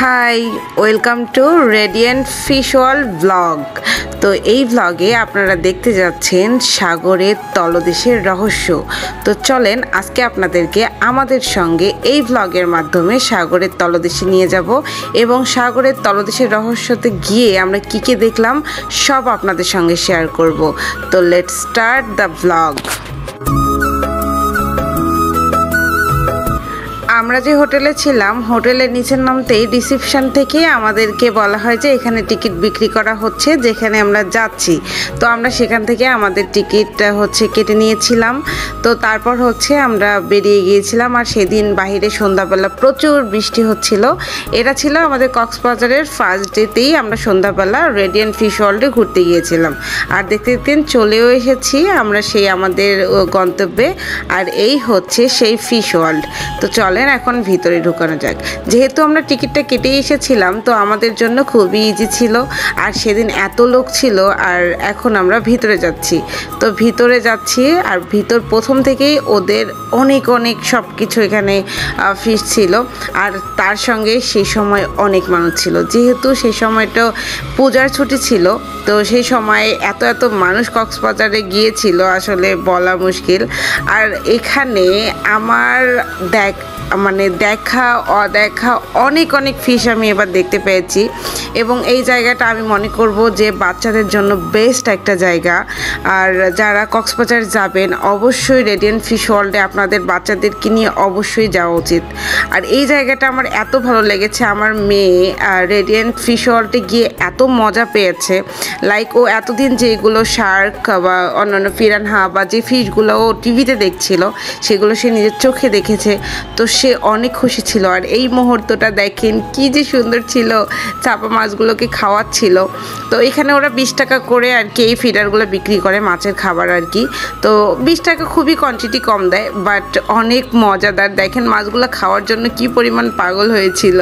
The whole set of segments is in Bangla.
High, welcome to Radiant Fish World blog. তো এই ব্লগে আপনারা দেখতে যাচ্ছেন সাগরের তলদেশের রহস্য। তো চলেন আজকে আপনাদেরকে আমাদের সঙ্গে এই ব্লগের মাধ্যমে সাগরের তলদেশে নিয়ে যাব এবং সাগরের তলদেশের রহস্যতে গিয়ে আমরা কী কী দেখলাম সব আপনাদের সঙ্গে শেয়ার করব। তো লেটস স্টার্ট দ্য ব্লগ। আমরা যে হোটেলে ছিলাম, হোটেলের নিচের নামতেই রিসেপশন থেকে আমাদেরকে বলা হয় যে এখানে টিকিট বিক্রি করা হচ্ছে, যেখানে আমরা যাচ্ছি। তো আমরা সেখান থেকে আমাদের টিকিট কেটে নিয়েছিলাম। তো তারপর আমরা বেরিয়ে গিয়েছিলাম। আর সেদিন বাহিরে সন্ধ্যাবেলা প্রচুর বৃষ্টি হচ্ছিল। এটা ছিল আমাদের কক্সবাজারের ফার্স্ট ডেতেই আমরা সন্ধ্যাবেলা রেডিয়েন্ট ফিশ ওয়ার্ল্ডে ঘুরতে গিয়েছিলাম। আর দেখতে দেখতে চলেও এসেছি আমরা সেই আমাদের গন্তব্যে। আর এই হচ্ছে সেই ফিশ ওয়ার্ল্ড। তো চলেন এখন ভিতরে ঢুকানো যাক। যেহেতু আমরা টিকিটটা কেটে এসেছিলাম তো আমাদের জন্য খুবই ইজি ছিল। আর সেদিন এত লোক ছিল। আর এখন আমরা ভিতরে যাচ্ছি। তো ভিতরে যাচ্ছি আর ভিতর প্রথম থেকেই ওদের অনেক সব কিছু এখানে ফিশ ছিল। আর তার সঙ্গে সেই সময় অনেক মানুষ ছিল, যেহেতু সেই সময়টা পূজার ছুটি ছিল। তো সেই সময় এত মানুষ কক্সবাজারে গিয়েছিল আসলে বলা মুশকিল। আর এখানে আমার দেখা অদেখা অনেক ফিশ আমি এবার দেখতে পেয়েছি। এবং এই জায়গাটা আমি মনে করব যে বাচ্চাদের জন্য বেস্ট একটা জায়গা। আর যারা কক্সবাজার যাবেন অবশ্যই রেডিয়েন্ট ফিশ ওয়ার্ল্ডে আপনাদের বাচ্চাদেরকে নিয়ে অবশ্যই যাওয়া উচিত। আর এই জায়গাটা আমার এত ভালো লেগেছে। আমার মেয়ে রেডিয়েন্ট ফিশ ওয়ার্ল্ডে গিয়ে এত মজা পেয়েছে। লাইক ও এতদিন যেগুলো শার্ক বা অন্যান্য পিরানহা বা যে ফিশগুলো ও টিভিতে দেখছিল সেগুলো সে নিজের চোখে দেখেছে। তো সে অনেক খুশি ছিল। আর এই মুহূর্তটা দেখেন কি যে সুন্দর ছিল, চাপা মাছগুলোকে খাওয়াচ্ছিল। তো এখানে ওরা 20 টাকা করে আর কি এই ফিডারগুলো বিক্রি করে, মাছের খাবার আর কি। তো 20 টাকা খুবই কোয়ান্টিটি কম দেয়, বাট অনেক মজাদার। দেখেন মাছগুলো খাওয়ার জন্য কি পরিমাণ পাগল হয়েছিল।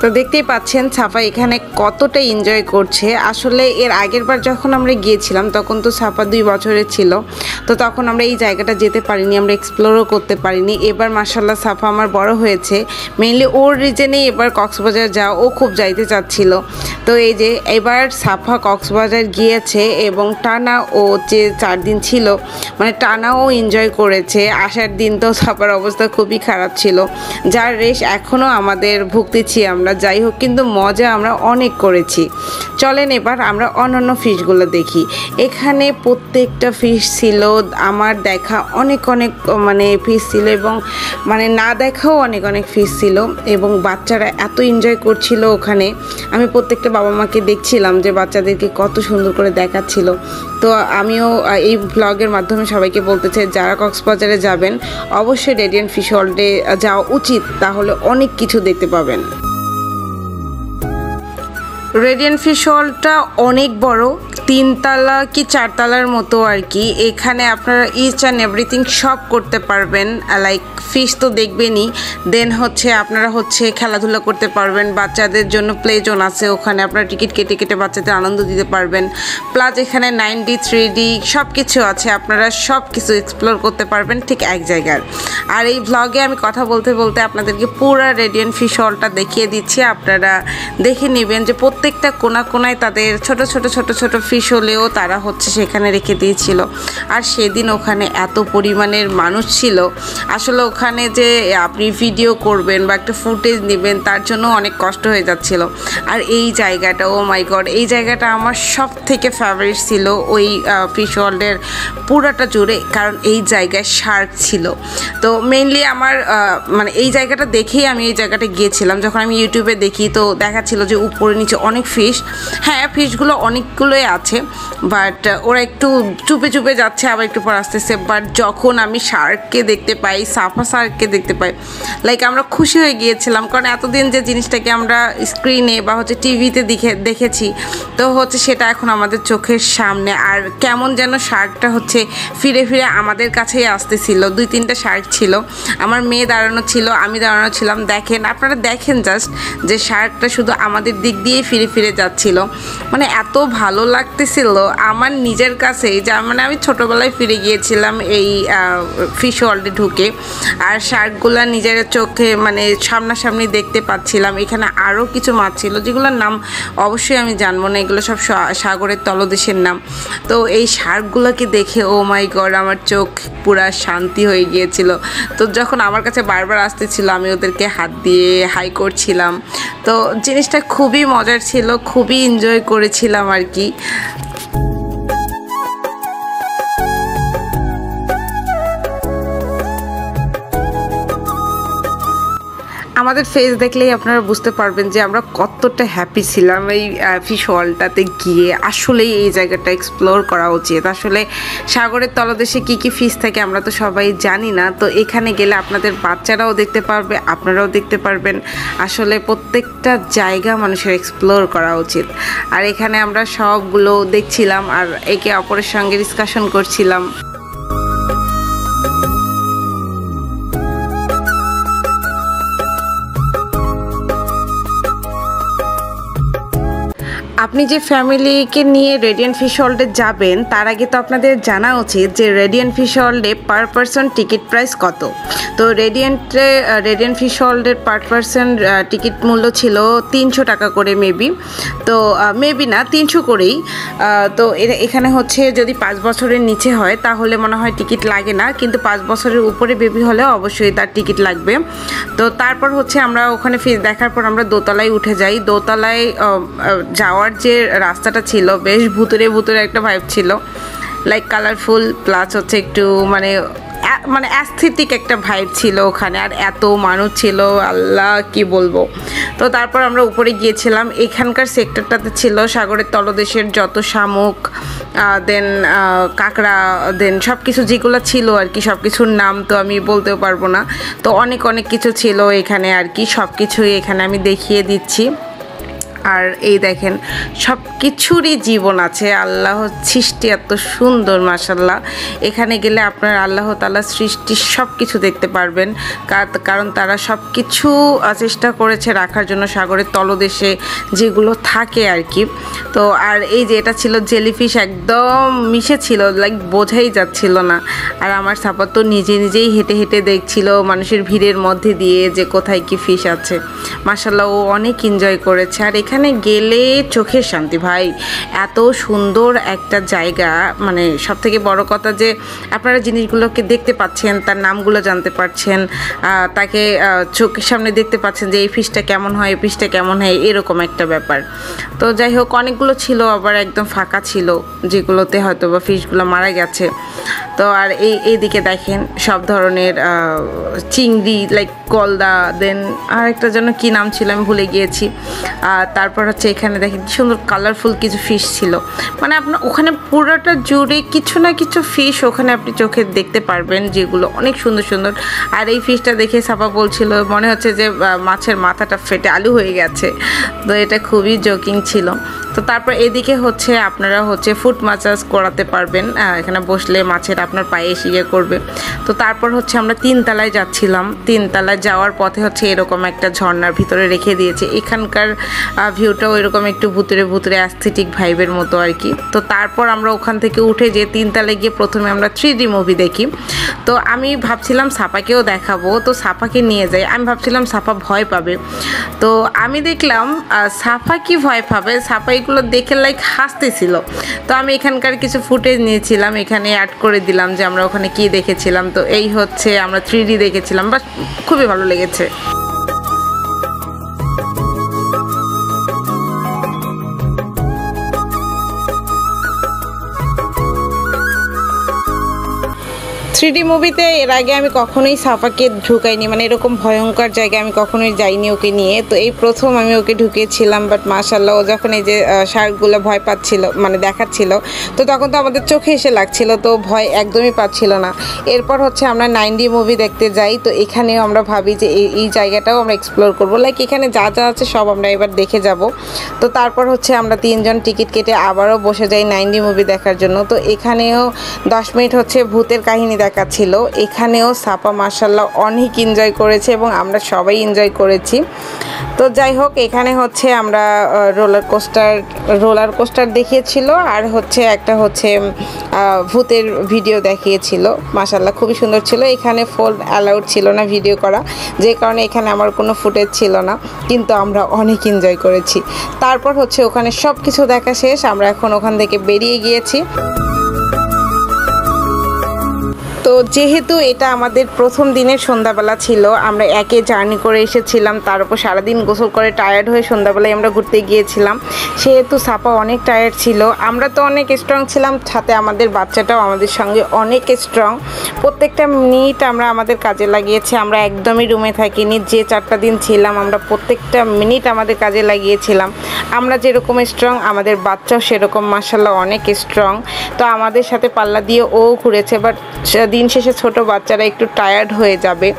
তো দেখতেই পাচ্ছেন সাফা এখানে কতটা এনজয় করছে। আসলে এর আগের বার যখন আমরা গিয়েছিলাম তখন তো সাফা 2 বছরের ছিল। তো তখন আমরা এই জায়গাটা যেতে পারিনি, আমরা এক্সপ্লোরও করতে পারিনি। এবার মাশাআল্লাহ সাফা আমার বড় হয়েছে, মেইনলি ওর রিজনেই এবার কক্সবাজার যাও ও খুব যাইতে চাচ্ছিল। তো এই যে এবার সাফা কক্সবাজার গিয়েছে এবং টানা ও যে 4 দিন ছিল টানাও এনজয় করেছে। আসার দিন তো সাফার অবস্থা খুবই খারাপ ছিল, যার রেশ এখনও আমাদের ভুগতেছি আমরা। যাই হোক, কিন্তু মজা আমরা অনেক করেছি। চলেন এবার আমরা অন্যান্য ফিশগুলো দেখি। এখানে প্রত্যেকটা ফিশ ছিল আমার দেখা অনেক ফিশ ছিল এবং না দেখাও অনেক ফিশ ছিল। এবং বাচ্চারা এত এনজয় করছিল ওখানে। আমি প্রত্যেকটা বাবা মাকে দেখছিলাম যে বাচ্চাদেরকে কত সুন্দর করে দেখাচ্ছিল। তো আমিও এই ব্লগের মাধ্যমে সবাইকে বলতে চাই যারা কক্সবাজারে যাবেন অবশ্যই রেডিয়েন্ট ফিশ ওয়ার্ল্ডে যাওয়া উচিত, তাহলে অনেক কিছু দেখতে পাবেন। রেডিয়েন্ট ফিশ ওয়ার্ল্ডটা অনেক বড়, 3 তলা কি 4 তলার মতো আর কি। এখানে আপনারা ইচ অ্যান্ড এভরিথিং সব করতে পারবেন। লাইক ফিশ তো দেখবেনই, দেন আপনারা খেলাধুলা করতে পারবেন। বাচ্চাদের জন্য প্লে জোন আছে, ওখানে আপনারা টিকিট কেটে বাচ্চাদের আনন্দ দিতে পারবেন। প্লাস এখানে 9D 3D সব কিছু আছে, আপনারা সব কিছু এক্সপ্লোর করতে পারবেন ঠিক এক জায়গার। আর এই ব্লগে আমি কথা বলতে আপনাদেরকে পুরো রেডিয়েন্ট ফিশ ওয়ার্ল্ডটা দেখিয়ে দিচ্ছি। আপনারা দেখে নেবেন যে প্রত্যেকটা কোনায় তাদের ছোট ফিশ হলেও তারা সেখানে রেখে দিয়েছিল। আর সেদিন ওখানে এত পরিমাণের মানুষ ছিল, আসলে ওখানে যে আপনি ভিডিও করবেন বা একটা ফুটেজ নেবেন তার জন্য অনেক কষ্ট হয়ে যাচ্ছিল। আর এই জায়গাটা, ও মাই গড, এই জায়গাটা আমার সব থেকে ফেভারিট ছিল ওই ফিশ ওয়ার্ল্ডের পুরাটা জুড়ে, কারণ এই জায়গায় শার্ক ছিল। তো মেইনলি আমার এই জায়গাটা দেখেই আমি এই জায়গাটা গিয়েছিলাম। যখন আমি ইউটিউবে দেখি তো দেখাচ্ছিল যে উপরে নিচে অনেক ফিশ। হ্যাঁ, ফিশগুলো অনেকগুলোই আছে, বাট ওরা একটু চুপে যাচ্ছে, আবার একটু পর আসতেছে। বাট যখন আমি শার্ককে দেখতে পাই, সাফা শার্ককে দেখতে পাই, লাইক আমরা খুশি হয়ে গিয়েছিলাম। কারণ এতদিন যে জিনিসটাকে আমরা স্ক্রিনে বা টিভিতে দেখেছি, তো সেটা এখন আমাদের চোখের সামনে। আর কেমন যেন শার্কটা ফিরে আমাদের কাছেই আসতেছিল। 2-3টা শার্ক ছিল, আমার মেয়ে দাঁড়ানো ছিল, আমি দাঁড়ানো ছিলাম। আপনারা দেখেন জাস্ট যে শার্কটা শুধু আমাদের দিক দিয়েই ফিরে যাচ্ছিল। এত ভালো লাগছে লাগতেছিল আমার নিজের কাছে, যা মানে আমি ছোটোবেলায় ফিরে গিয়েছিলাম এই ফিশ ওয়ার্ল্ডে ঢুকে। আর শার্কগুলা নিজের চোখে মানে সামনাসামনি দেখতে পাচ্ছিলাম। এখানে আরও কিছু মাছ ছিল যেগুলোর নাম অবশ্যই আমি জানবো না, এগুলো সব সাগরের তলদেশের নাম। তো এই শার্কগুলোকে দেখে ও মাই গড আমার চোখ পুরা শান্তি হয়ে গিয়েছিল। তো যখন আমার কাছে বারবার আসতেছিল আমি ওদেরকে হাত দিয়ে হাই করছিলাম। তো জিনিসটা খুবই মজার ছিল, খুবই এনজয় করেছিলাম আর কি। আমাদের ফেস দেখলেই আপনারা বুঝতে পারবেন যে আমরা কতটা হ্যাপি ছিলাম এই ফিশ ওয়ার্ল্ডটাতে গিয়ে। আসলেই এই জায়গাটা এক্সপ্লোর করা উচিত। আসলে সাগরের তলদেশে কি কি ফিশ থাকে আমরা তো সবাই জানি না। তো এখানে গেলে আপনাদের বাচ্চারাও দেখতে পারবে, আপনারাও দেখতে পারবেন। আসলে প্রত্যেকটা জায়গা মানুষের এক্সপ্লোর করা উচিত। আর এখানে আমরা সবগুলো দেখছিলাম আর একে অপরের সঙ্গে ডিসকাশন করছিলাম। আপনি যে ফ্যামিলিকে নিয়ে রেডিয়েন্ট ফিশ ওয়ার্ল্ডে যাবেন তার আগে তো আপনাদের জানা উচিত যে রেডিয়েন্ট ফিশ ওয়ার্ল্ডে পার পারসন টিকিট প্রাইস কত। তো রেডিয়েন্ট ফিশ ওয়ার্ল্ডের পার পারসন টিকিট মূল্য ছিল 300 টাকা করে মেবি। তো মেবি না 300 করেই। তো এখানে হচ্ছে যদি 5 বছরের নিচে হয় তাহলে মনে হয় টিকিট লাগে না, কিন্তু 5 বছরের উপরে বেবি হলে অবশ্যই তার টিকিট লাগবে। তো তারপর হচ্ছে আমরা ওখানে ফিশ দেখার পর আমরা দোতলায় উঠে যাই। দোতলায় যাওয়ার যে রাস্তাটা ছিল বেশ ভুতুরে ভুতুরে একটা ভাইব ছিল, লাইক কালারফুল প্লাস হচ্ছে একটু মানে অ্যাস্থেটিক একটা ভাইব ছিল ওখানে। আর এত মানুষ ছিল আল্লাহ কি বলবো। তো তারপর আমরা উপরে গিয়েছিলাম। এখানকার সেক্টরটাতে ছিল সাগরের তলদেশের যত শামুক, দেন কাঁকড়া, দেন সব কিছু যেগুলো ছিল আর কি। সব কিছুর নাম তো আমি বলতেও পারবো না। তো অনেক অনেক কিছু ছিল এখানে আর কি। সব কিছুই এখানে আমি দেখিয়ে দিচ্ছি। আর এই দেখেন সব কিছুরই জীবন আছে। আল্লাহ সৃষ্টি এত সুন্দর মাশাল্লাহ। এখানে গেলে আপনার আল্লাহ তাআলা সৃষ্টির সব কিছু দেখতে পারবেন, কারণ তারা সব কিছু চেষ্টা করেছে রাখার জন্য সাগরের তলদেশে যেগুলো থাকে আর কি। তো আর এই যে এটা ছিল জেলিফিশ, একদম মিশে ছিল, লাইক বোঝাই যাচ্ছিল না। আর আমার সাপা তো নিজে নিজেই হেঁটে হেঁটে দেখছিল মানুষের ভিড়ের মধ্যে দিয়ে যে কোথায় কি ফিশ আছে। মাশাল্লাহ ও অনেক এনজয় করেছে। আর এখানে গেলে চোখের শান্তি ভাই, এত সুন্দর একটা জায়গা। মানে সব থেকে বড় কথা যে আপনারা জিনিসগুলোকে দেখতে পাচ্ছেন, তার নামগুলো জানতে পারছেন, তাকে চোখের সামনে দেখতে পাচ্ছেন যে এই ফিশটা কেমন হয়, এই ফিশটা কেমন হয়, এরকম একটা ব্যাপার। তো যাই হোক অনেকগুলো ছিল, আবার একদম ফাঁকা ছিল যেগুলোতে হয়তো বা ফিশগুলো মারা গেছে। তো আর এইদিকে দেখেন সব ধরনের চিংড়ি, লাইক গলদা, দেন আর একটা যেন কী নাম ছিল আমি ভুলে গিয়েছি। তারপর হচ্ছে এখানে দেখেন কি সুন্দর কালারফুল কিছু ফিশ ছিল। মানে আপনার ওখানে পুরোটা জুড়ে কিছু না কিছু ফিশ ওখানে আপনি চোখে দেখতে পারবেন যেগুলো অনেক সুন্দর সুন্দর। আর এই ফিশটা দেখে সাপা বলছিল মনে হচ্ছে যে মাছের মাথাটা ফেটে আলু হয়ে গেছে। তো এটা খুবই জোকিং ছিল। তো তারপর এদিকে হচ্ছে আপনারা হচ্ছে ফুট ম্যাসাজ করাতে পারবেন, এখানে বসলে মাছের আপনার পায়ে এসে করবে। তো তারপর হচ্ছে আমরা 3 তলায় যাচ্ছিলাম। 3 তলায় যাওয়ার পথে হচ্ছে এরকম একটা ঝর্ণার ভিতরে রেখে দিয়েছে। এখানকার ভিউটাও এরকম একটু ভুতুরে ভুতুরে অ্যাস্থেটিক ভাইবের মতো আর কি। তো তারপর আমরা ওখান থেকে উঠে যে 3 তলায় গিয়ে প্রথমে আমরা 3D মুভি দেখি। তো আমি ভাবছিলাম সাপাকেও দেখাবো, তো সাপাকে নিয়ে যাই। আমি ভাবছিলাম সাপা ভয় পাবে। তো আমি দেখলাম সাপা কি ভয় পাবে, সাপা এগুলো দেখে লাইক হাসতেছিল। তো আমি এখানকার কিছু ফুটেজ নিয়েছিলাম, এখানে অ্যাড করে দিলাম যে আমরা ওখানে কি দেখেছিলাম। তো এই হচ্ছে আমরা 3D দেখেছিলাম, বাট খুবই ভালো লেগেছে। 3D মুভিতে এর আগে আমি কখনোই সাফাকে ঢুকাইনি, মানে এরকম ভয়ঙ্কর জায়গায় আমি কখনোই যাইনি ওকে নিয়ে। তো এই প্রথম আমি ওকে ঢুকিয়েছিলাম। বাট মাশাআল্লাহ ও যখন এই যে শার্কগুলো ভয় পাচ্ছিল, মানে দেখাচ্ছিল, তো তখন তো আমাদের চোখে এসে লাগছিল, তো ভয় একদমই পাচ্ছিল না। এরপর হচ্ছে আমরা 9D মুভি দেখতে যাই। তো এখানেও আমরা ভাবি যে এই জায়গাটাও আমরা এক্সপ্লোর করবো, লাইক এখানে যা যা আছে সব আমরা এবার দেখে যাব। তো তারপর হচ্ছে আমরা 3 জন টিকিট কেটে আবারও বসে যাই 9D মুভি দেখার জন্য। তো এখানেও 10 মিনিট হচ্ছে ভূতের কাহিনী এলাকা ছিল। এখানেও সাপা মাশাআল্লাহ অনেক এনজয় করেছে এবং আমরা সবাই এনজয় করেছি। তো যাই হোক, এখানে হচ্ছে আমরা রোলার কোস্টার দেখিয়েছিল আর হচ্ছে একটা হচ্ছে ভূতের ভিডিও দেখিয়েছিল। মাশাআল্লাহ খুবই সুন্দর ছিল। এখানে ফোন অ্যালাউড ছিল না ভিডিও করা, যে কারণে এখানে আমার কোনো ফুটেজ ছিল না, কিন্তু আমরা অনেক এনজয় করেছি। তারপর হচ্ছে ওখানে সব কিছু দেখা শেষ, আমরা এখন ওখান থেকে বেরিয়ে গিয়েছি। তো যেহেতু এটা আমাদের প্রথম দিনের সন্ধ্যাবেলা ছিল, আমরা একে জার্নি করে এসেছিলাম, তার উপর সারাদিন গোসল করে টায়ার্ড হয়ে সন্ধ্যাবেলায় আমরা ঘুরতে গিয়েছিলাম, সেহেতু সাপা অনেক টায়ার্ড ছিল। আমরা তো অনেক স্ট্রং ছিলাম, সাথে আমাদের বাচ্চাটাও আমাদের সঙ্গে অনেক স্ট্রং। প্রত্যেকটা মিনিট আমরা আমাদের কাজে লাগিয়েছি, আমরা একদমই রুমে থাকিনি। যে 4টা দিন ছিলাম আমরা প্রত্যেকটা মিনিট আমাদের কাজে লাগিয়েছিলাম। আমরা যেরকম স্ট্রং, আমাদের বাচ্চাও সেরকম মাশাআল্লাহ অনেক স্ট্রং। তো আমাদের সাথে পাল্লা দিয়ে ও ঘুরেছে, বাট দিন শেষে ছোট বাচ্চারা একটু টায়ার্ড হয়ে যাবে,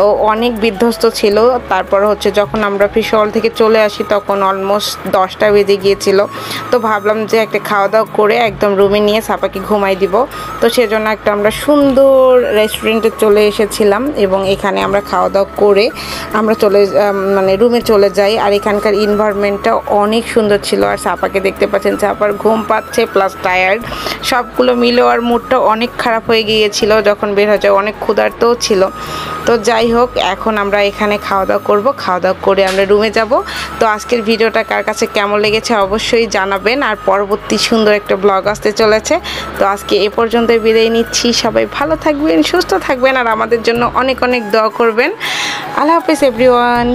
ও অনেক বিধ্বস্ত ছিল। তারপর হচ্ছে যখন আমরা ফিশ হল থেকে চলে আসি তখন অলমোস্ট 10টা বেজে গিয়েছিল। তো ভাবলাম যে একটা খাওয়া দাওয়া করে একদম রুমে নিয়ে সাপাকে ঘুমাই দিব। তো সেজন্য একটা আমরা সুন্দর রেস্টুরেন্টে চলে এসেছিলাম এবং এখানে আমরা খাওয়া দাওয়া করে আমরা রুমে চলে যাই। আর এখানকার এনভায়রনমেন্টটা অনেক সুন্দর ছিল। আর সাপাকে দেখতে পাচ্ছেন, সাপার ঘুম পাচ্ছে প্লাস টায়ার্ড, সবগুলো মিলে আর মুডটা অনেক খারাপ হয়ে গিয়েছিল যখন বের হয়ে যায়, অনেক ক্ষুধার্তও ছিল। তো যাই হোক, এখন আমরা এখানে খাওয়া দাওয়া করবো, খাওয়া দাওয়া করে আমরা রুমে যাব। তো আজকের ভিডিওটা কার কাছে কেমন লেগেছে অবশ্যই জানাবেন, আর পরবর্তী সুন্দর একটা ব্লগ আসতে চলেছে। তো আজকে এ পর্যন্ত বিদায় নিচ্ছি। সবাই ভালো থাকবেন, সুস্থ থাকবেন, আর আমাদের জন্য অনেক অনেক দোয়া করবেন। আল্লাহ হাফেজ এভরিওয়ান।